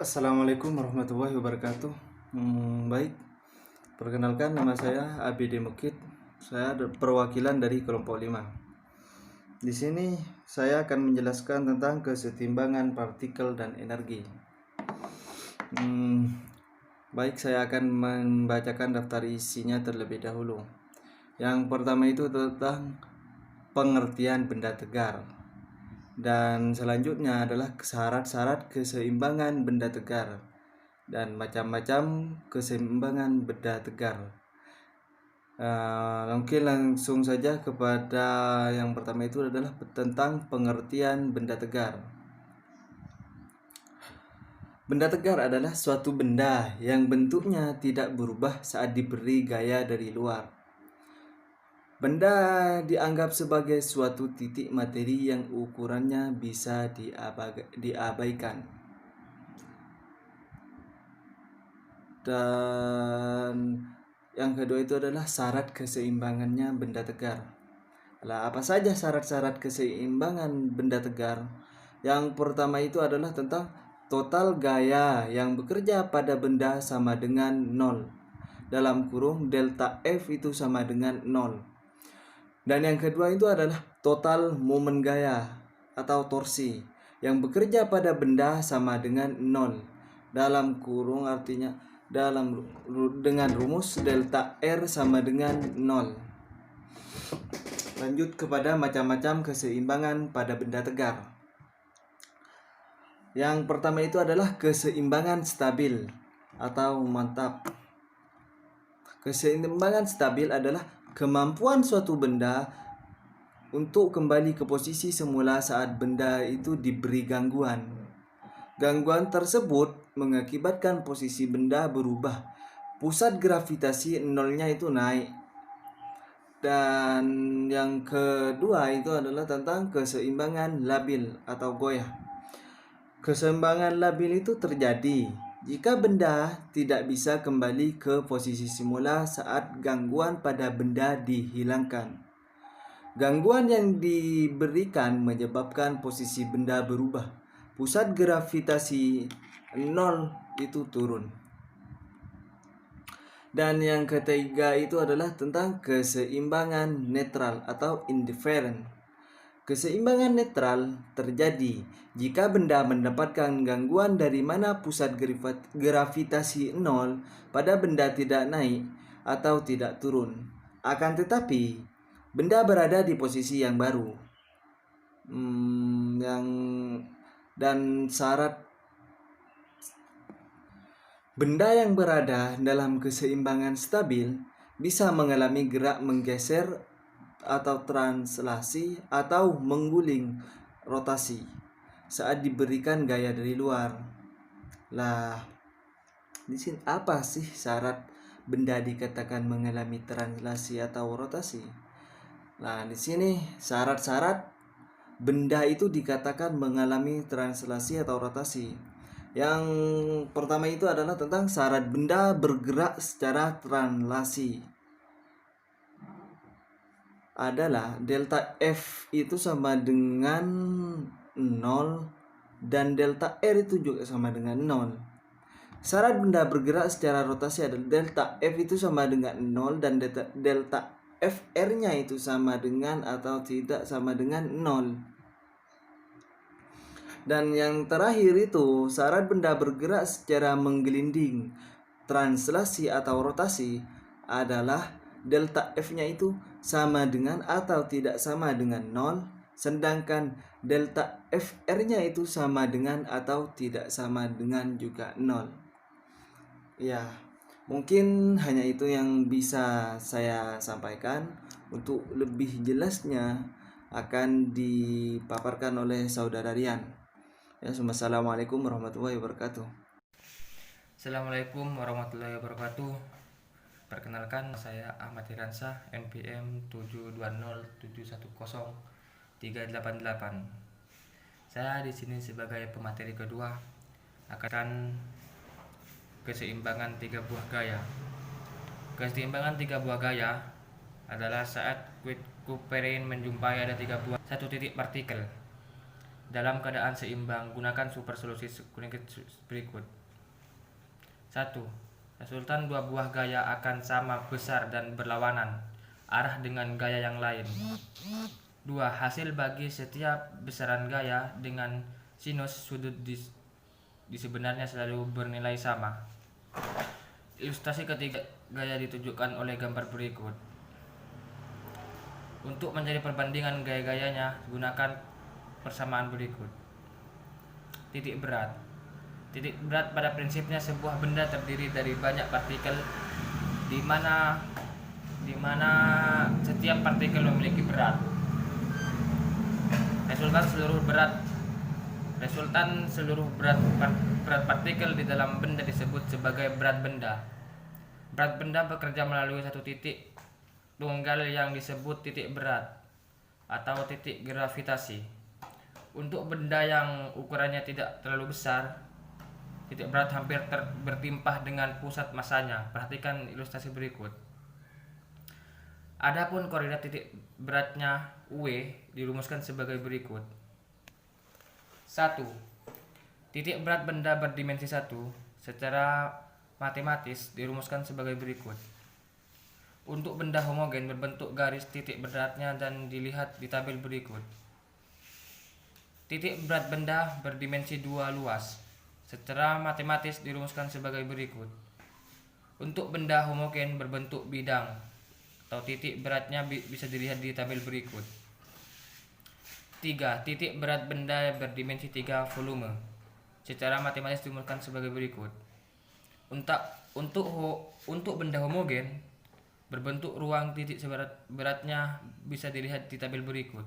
Assalamualaikum warahmatullahi wabarakatuh. Baik, perkenalkan nama saya ABD Mukid. Saya perwakilan dari kelompok 5. Di sini saya akan menjelaskan tentang kesetimbangan partikel dan energi. Baik, saya akan membacakan daftar isinya terlebih dahulu. Yang pertama itu tentang pengertian benda tegar. Dan selanjutnya adalah syarat-syarat keseimbangan benda tegar dan macam-macam keseimbangan benda tegar. Mungkin langsung saja kepada yang pertama itu adalah tentang pengertian benda tegar. Benda tegar adalah suatu benda yang bentuknya tidak berubah saat diberi gaya dari luar. Benda dianggap sebagai suatu titik materi yang ukurannya bisa diabaikan. Dan yang kedua itu adalah syarat keseimbangannya benda tegar. Lah, apa saja syarat-syarat keseimbangan benda tegar? Yang pertama itu adalah tentang total gaya yang bekerja pada benda sama dengan 0. Dalam kurung delta F itu sama dengan 0. Dan yang kedua itu adalah total momen gaya atau torsi yang bekerja pada benda sama dengan 0. Dalam kurung artinya dengan rumus delta R sama dengan 0. Lanjut kepada macam-macam keseimbangan pada benda tegar. Yang pertama itu adalah keseimbangan stabil atau mantap. Keseimbangan stabil adalah kemampuan suatu benda untuk kembali ke posisi semula saat benda itu diberi gangguan. Gangguan tersebut mengakibatkan posisi benda berubah. Pusat gravitasi nolnya itu naik. Dan yang kedua itu adalah tentang keseimbangan labil atau goyah. Keseimbangan labil itu terjadi jika benda tidak bisa kembali ke posisi semula saat gangguan pada benda dihilangkan. Gangguan yang diberikan menyebabkan posisi benda berubah. Pusat gravitasi 0 itu turun. Dan yang ketiga itu adalah tentang keseimbangan netral atau indifferent. Keseimbangan netral terjadi jika benda mendapatkan gangguan dari mana pusat gravitasi 0 pada benda tidak naik atau tidak turun. Akan tetapi, benda berada di posisi yang baru. Dan syarat benda yang berada dalam keseimbangan stabil bisa mengalami gerak menggeser atau translasi atau mengguling rotasi saat diberikan gaya dari luar. Lah, di sini apa sih syarat benda dikatakan mengalami translasi atau rotasi? Nah, di sini syarat-syarat benda itu dikatakan mengalami translasi atau rotasi. Yang pertama itu adalah tentang syarat benda bergerak secara translasi. Adalah delta F itu sama dengan 0 dan delta R itu juga sama dengan 0. Syarat benda bergerak secara rotasi adalah delta F itu sama dengan 0 dan delta FR-nya itu sama dengan atau tidak sama dengan 0. Dan yang terakhir itu syarat benda bergerak secara menggelinding, translasi atau rotasi adalah delta F-nya itu sama dengan atau tidak sama dengan 0, sedangkan delta FR-nya itu sama dengan atau tidak sama dengan juga 0. Ya, mungkin hanya itu yang bisa saya sampaikan. Untuk lebih jelasnya akan dipaparkan oleh saudara Rian. Ya, Assalamualaikum warahmatullahi wabarakatuh. Assalamualaikum warahmatullahi wabarakatuh. Perkenalkan, saya Ahmad Iransah, NPM 720710388. Saya di sini sebagai pemateri kedua akan keseimbangan tiga buah gaya. Keseimbangan tiga buah gaya adalah saat Couperin menjumpai ada tiga buah satu titik partikel dalam keadaan seimbang, gunakan super solusi berikut. 1. Resultan dua buah gaya akan sama besar dan berlawanan arah dengan gaya yang lain. 2. Hasil bagi setiap besaran gaya dengan sinus sudut di sebenarnya selalu bernilai sama. Ilustrasi ketiga gaya ditunjukkan oleh gambar berikut. Untuk mencari perbandingan gaya-gayanya, gunakan persamaan berikut. Titik berat. Titik berat pada prinsipnya sebuah benda terdiri dari banyak partikel di mana setiap partikel memiliki berat. Resultan seluruh berat partikel di dalam benda disebut sebagai berat benda. Berat benda bekerja melalui satu titik tunggal yang disebut titik berat atau titik gravitasi. Untuk benda yang ukurannya tidak terlalu besar, titik berat hampir bertimpah dengan pusat masanya. Perhatikan ilustrasi berikut. Adapun koordinat titik beratnya W dirumuskan sebagai berikut. 1. Titik berat benda berdimensi 1 secara matematis dirumuskan sebagai berikut. Untuk benda homogen berbentuk garis titik beratnya dan dilihat di tabel berikut. Titik berat benda berdimensi 2 luas secara matematis dirumuskan sebagai berikut. Untuk benda homogen berbentuk bidang atau titik beratnya bisa dilihat di tabel berikut. 3. Titik berat benda berdimensi 3 volume secara matematis dirumuskan sebagai berikut. Untuk benda homogen berbentuk ruang, titik beratnya bisa dilihat di tabel berikut.